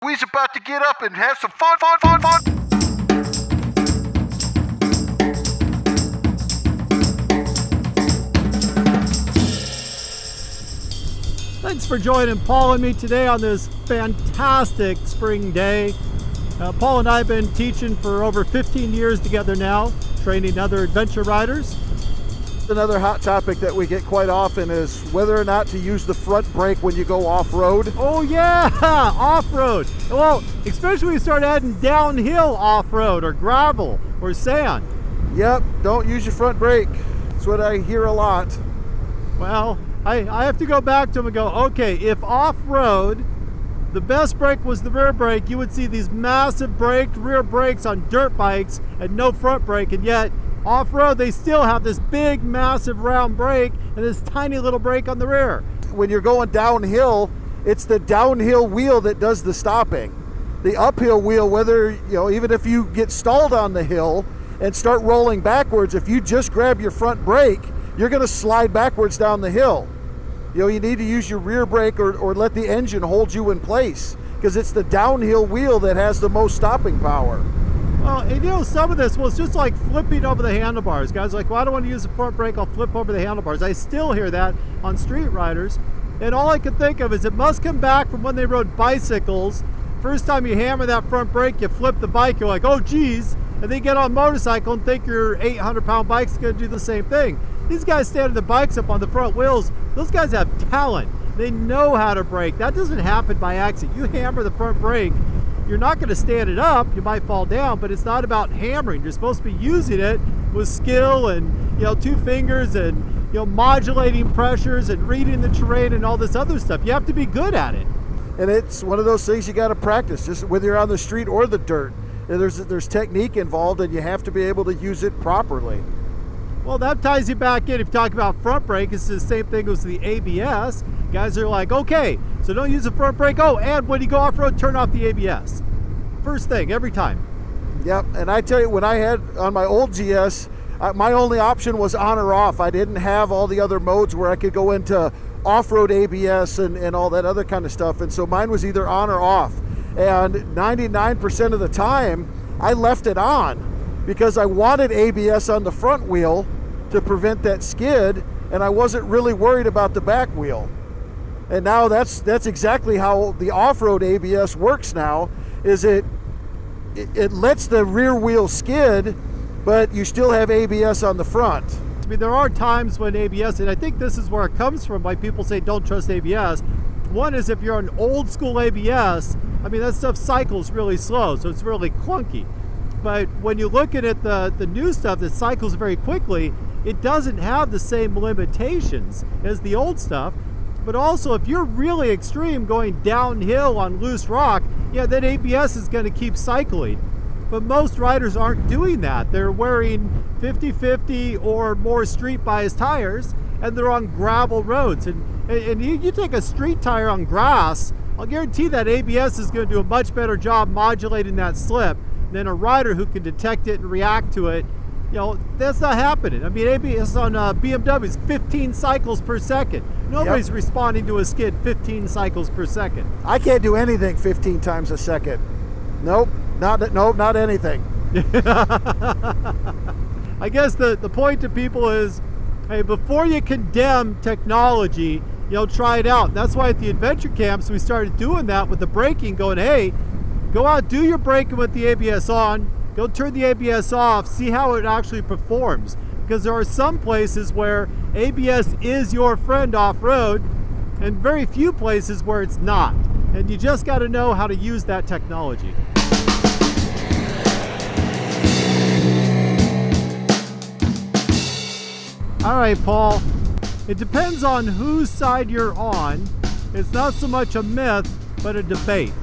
We's about to get up and have some fun. Thanks for joining Paul and me today on this fantastic spring day. Paul and I have been teaching for over 15 years together now, training other adventure riders. Another hot topic that we get quite often is whether or not to use the front brake when you go off-road. Oh yeah, off-road. Well, especially when you start adding downhill off-road or gravel or sand. Yep, don't use your front brake. That's what I hear a lot. Well, I have to go back to them and go, okay, if off-road, the best brake was the rear brake, you would see these massive braked rear brakes on dirt bikes and no front brake, and yet off-road they still have this big massive round brake and this tiny little brake on the rear. When you're going downhill, it's the downhill wheel that does the stopping. The uphill wheel, whether, even if you get stalled on the hill and start rolling backwards, if you just grab your front brake, you're going to slide backwards down the hill. You need to use your rear brake or let the engine hold you in place, because it's the downhill wheel that has the most stopping power. Well, and some of this was just like flipping over the handlebars. Guys are like, well, I don't want to use the front brake, I'll flip over the handlebars. I still hear that on street riders. And all I can think of is it must come back from when they rode bicycles. First time you hammer that front brake, you flip the bike, you're like, oh geez. And then get on a motorcycle and think your 800-pound bike's going to do the same thing. These guys standing the bikes up on the front wheels, those guys have talent. They know how to brake. That doesn't happen by accident. You hammer the front brake, you're not going to stand it up. You might fall down, but it's not about hammering. You're supposed to be using it with skill and, two fingers and, modulating pressures and reading the terrain and all this other stuff. You have to be good at it. And it's one of those things you got to practice, just whether you're on the street or the dirt. There's technique involved, and you have to be able to use it properly. Well, that ties you back in. If you talk about front brake, it's the same thing as the ABS. Guys are like, okay, so don't use the front brake. Oh, and when you go off-road, turn off the ABS. First thing, every time. Yep, and I tell you, when I had on my old GS, my only option was on or off. I didn't have all the other modes where I could go into off-road ABS and all that other kind of stuff. And so mine was either on or off. And 99% of the time, I left it on because I wanted ABS on the front wheel to prevent that skid, and I wasn't really worried about the back wheel. And now that's exactly how the off-road ABS works now, is it lets the rear wheel skid, but you still have ABS on the front. I mean, there are times when ABS, and I think this is where it comes from, why people say don't trust ABS. One is if you're on old school ABS, I mean, that stuff cycles really slow, so it's really clunky. But when you look at it, the new stuff that cycles very quickly, it doesn't have the same limitations as the old stuff. But also, if you're really extreme going downhill on loose rock, then ABS is going to keep cycling. But most riders aren't doing that. They're wearing 50/50 or more street bias tires, and they're on gravel roads. And you take a street tire on grass, I'll guarantee that ABS is going to do a much better job modulating that slip than a rider who can detect it and react to it. That's not happening. I mean, ABS on BMWs, 15 cycles per second. Nobody's responding to a skid 15 cycles per second. I can't do anything 15 times a second. Nope, not anything. I guess the point to people is, hey, before you condemn technology, try it out. That's why at the adventure camps we started doing that with the braking, going, hey, go out, do your braking with the ABS on, go turn the ABS off, see how it actually performs. Because there are some places where ABS is your friend off-road, and very few places where it's not. And you just got to know how to use that technology. All right, Paul. It depends on whose side you're on. It's not so much a myth, but a debate.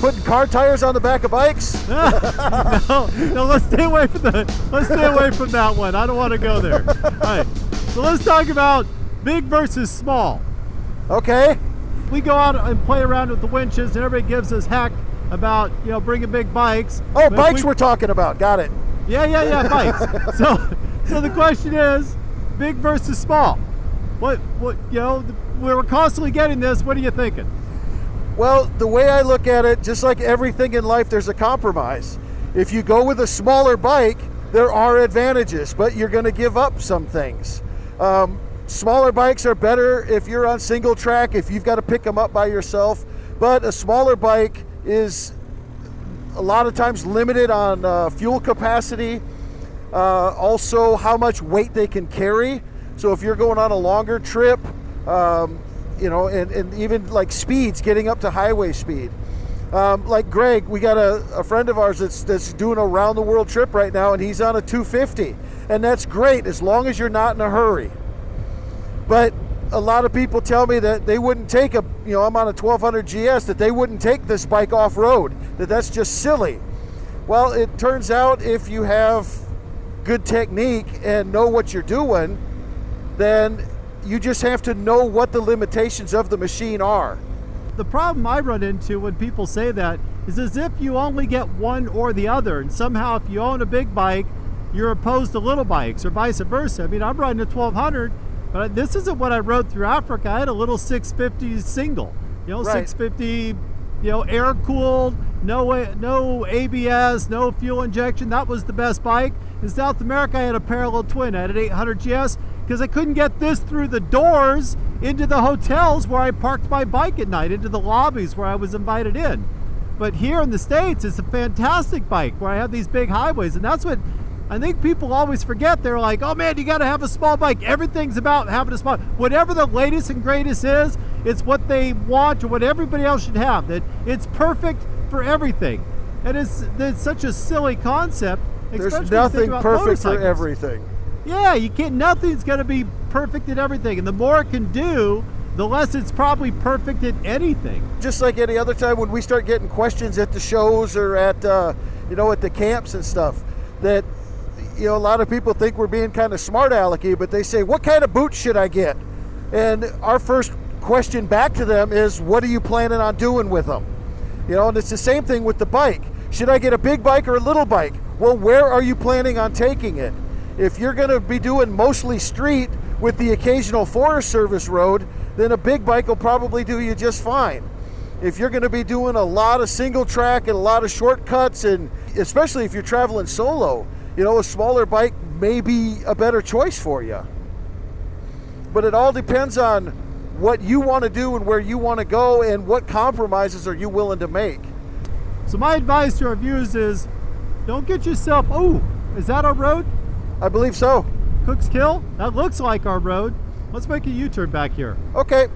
Putting car tires on the back of bikes? No, let's stay away from that one. I don't want to go there. All right, so let's talk about big versus small. Okay. We go out and play around with the winches, and everybody gives us heck about bringing big bikes. Oh, bikes we're talking about. Got it. Yeah, bikes. So the question is, big versus small. What we're constantly getting this. What are you thinking? Well, the way I look at it, just like everything in life, there's a compromise. If you go with a smaller bike, there are advantages, but you're going to give up some things. Smaller bikes are better if you're on single track, if you've got to pick them up by yourself, but a smaller bike is a lot of times limited on fuel capacity, also how much weight they can carry. So if you're going on a longer trip, and even like speeds, getting up to highway speed. Like Greg, we got a friend of ours that's doing a round the world trip right now, and he's on a 250, and that's great as long as you're not in a hurry. But a lot of people tell me that they wouldn't take I'm on a 1200 GS, that they wouldn't take this bike off-road, that's just silly. Well, it turns out if you have good technique and know what you're doing, then you just have to know what the limitations of the machine are. The problem I run into when people say that is as if you only get one or the other, and somehow if you own a big bike, you're opposed to little bikes, or vice versa. I mean, I'm riding a 1200, but this isn't what I rode through Africa. I had a little 650 single, right. 650, air-cooled, no ABS, no fuel injection. That was the best bike. In South America, I had a parallel twin. I had an 800 GS because I couldn't get this through the doors into the hotels where I parked my bike at night, into the lobbies where I was invited in. But here in the States, it's a fantastic bike where I have these big highways, and that's what I think people always forget. They're like, oh man, you got to have a small bike. Everything's about having a small, whatever the latest and greatest is, it's what they want or what everybody else should have. That it's perfect for everything. And it's such a silly concept. There's nothing perfect for everything. Yeah, you can't. Nothing's going to be perfect at everything. And the more it can do, the less it's probably perfect at anything. Just like any other time when we start getting questions at the shows or at at the camps and stuff, that a lot of people think we're being kind of smart alecky, but they say, what kind of boots should I get? And our first question back to them is, what are you planning on doing with them? And it's the same thing with the bike. Should I get a big bike or a little bike? Well, where are you planning on taking it? If you're going to be doing mostly street with the occasional Forest Service road, then a big bike will probably do you just fine. If you're going to be doing a lot of single track and a lot of shortcuts, and especially if you're traveling solo, a smaller bike may be a better choice for you. But it all depends on what you want to do and where you want to go and what compromises are you willing to make. So my advice to our viewers is, don't get yourself, is that our road? I believe so. Cook's Kill? That looks like our road. Let's make a U-turn back here. Okay.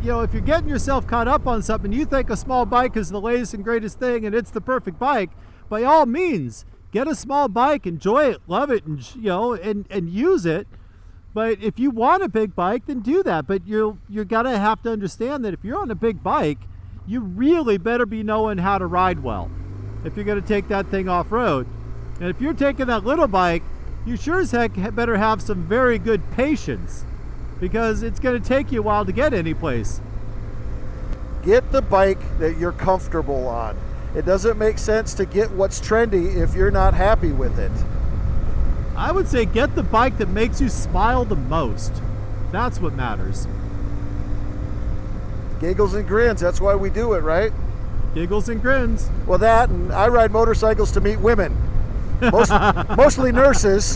If you're getting yourself caught up on something, you think a small bike is the latest and greatest thing and it's the perfect bike, by all means, get a small bike, enjoy it, love it, and use it. But if you want a big bike, then do that. But you're gotta have to understand that if you're on a big bike, you really better be knowing how to ride well if you're gonna take that thing off-road. And if you're taking that little bike, you sure as heck better have some very good patience, because it's going to take you a while to get any place. Get the bike that you're comfortable on. It doesn't make sense to get what's trendy if you're not happy with it. I would say get the bike that makes you smile the most. That's what matters. Giggles and grins, that's why we do it, right? Giggles and grins. Well, that, and I ride motorcycles to meet women. Mostly nurses.